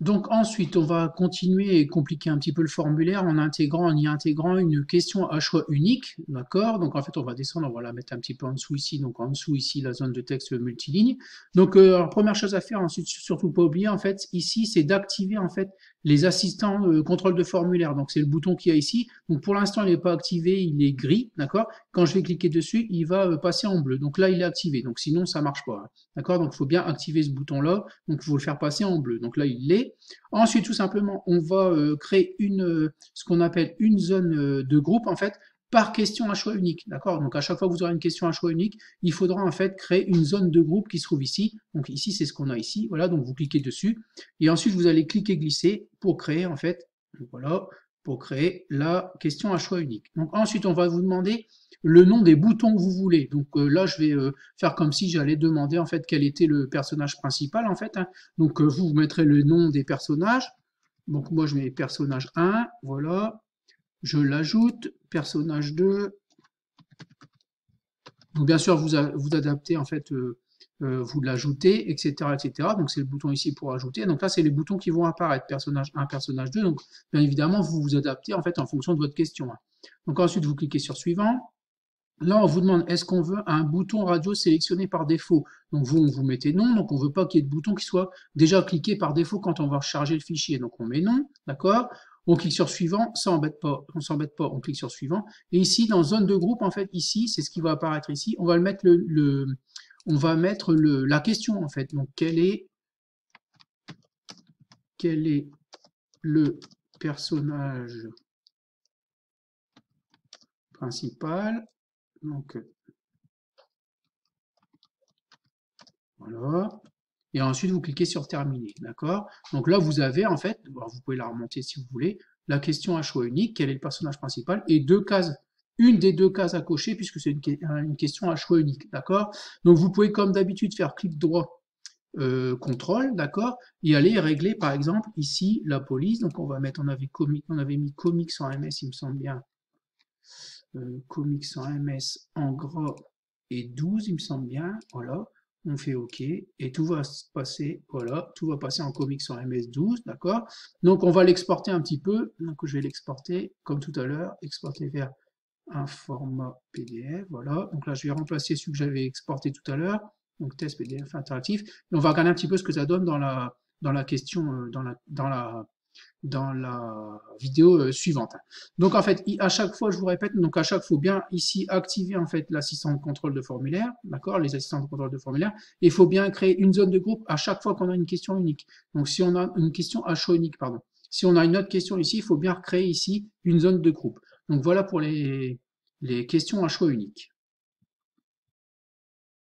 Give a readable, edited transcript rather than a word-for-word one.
Donc ensuite, on va continuer et compliquer un petit peu le formulaire en y intégrant une question à choix unique, d'accord? Donc en fait, on va descendre, on va la mettre un petit peu en dessous ici, donc en dessous ici, la zone de texte multiligne. Donc alors, première chose à faire, ensuite, surtout pas oublier, en fait, ici, c'est d'activer en fait les assistants contrôle de formulaire. Donc c'est le bouton qu'il y a ici. Donc pour l'instant, il n'est pas activé, il est gris, d'accord? Quand je vais cliquer dessus, il va passer en bleu. Donc là, il est activé. Donc sinon, ça marche pas, hein. D'accord? Donc il faut bien activer ce bouton-là. Donc il faut le faire passer en bleu. Donc là, il l'est. Ensuite, tout simplement, on va créer ce qu'on appelle une zone de groupe, en fait, par question à choix unique. D'accord? Donc, à chaque fois que vous aurez une question à choix unique, il faudra en fait créer une zone de groupe qui se trouve ici. Donc, ici, c'est ce qu'on a ici. Voilà, donc vous cliquez dessus. Et ensuite, vous allez cliquer glisser pour créer, en fait, voilà, pour créer la question à choix unique. Donc, ensuite, on va vous demander le nom des boutons que vous voulez. Donc là, je vais faire comme si j'allais demander en fait quel était le personnage principal en fait, hein. Donc vous mettrez le nom des personnages. Donc moi je mets personnage 1, voilà. Je l'ajoute, personnage 2. Donc bien sûr vous adaptez en fait, vous l'ajoutez, etc., etc. Donc c'est le bouton ici pour ajouter. Donc là c'est les boutons qui vont apparaître, personnage 1, personnage 2. Donc bien évidemment vous vous adaptez en fait en fonction de votre question, hein. Donc ensuite vous cliquez sur suivant. Là, on vous demande, est-ce qu'on veut un bouton radio sélectionné par défaut? Donc vous mettez non, donc on ne veut pas qu'il y ait de bouton qui soit déjà cliqué par défaut quand on va charger le fichier. Donc on met non, d'accord? On clique sur suivant, ça embête pas, on s'embête pas, on clique sur suivant. Et ici, dans zone de groupe, en fait, ici, c'est ce qui va apparaître ici, on va mettre on va mettre la question, en fait. Donc quel est le personnage principal? Donc voilà. Et ensuite, vous cliquez sur terminer, d'accord? Donc là, vous avez en fait, alors vous pouvez la remonter si vous voulez, la question à choix unique, quel est le personnage principal, et deux cases, une des deux cases à cocher, puisque c'est une question à choix unique, d'accord? Donc vous pouvez, comme d'habitude, faire clic droit, contrôle, d'accord? Et aller régler, par exemple, ici, la police. Donc on va mettre, on avait mis comics en MS, il me semble bien, comics en MS en gras et 12, il me semble bien, voilà. On fait OK, et tout va se passer, voilà, tout va passer en comics en MS12, d'accord? Donc on va l'exporter un petit peu, donc je vais l'exporter, comme tout à l'heure, exporter vers un format PDF, voilà. Donc là je vais remplacer celui que j'avais exporté tout à l'heure, donc test PDF interactif, et on va regarder un petit peu ce que ça donne dans la question, dans la vidéo suivante. Donc en fait, à chaque fois, je vous répète, donc à chaque fois, bien ici activer en fait l'assistant de contrôle de formulaire, d'accord, les assistants de contrôle de formulaire, et il faut bien créer une zone de groupe à chaque fois qu'on a une question unique. Donc si on a une question à choix unique, pardon. Si on a une autre question ici, il faut bien recréer ici une zone de groupe. Donc voilà pour les questions à choix unique.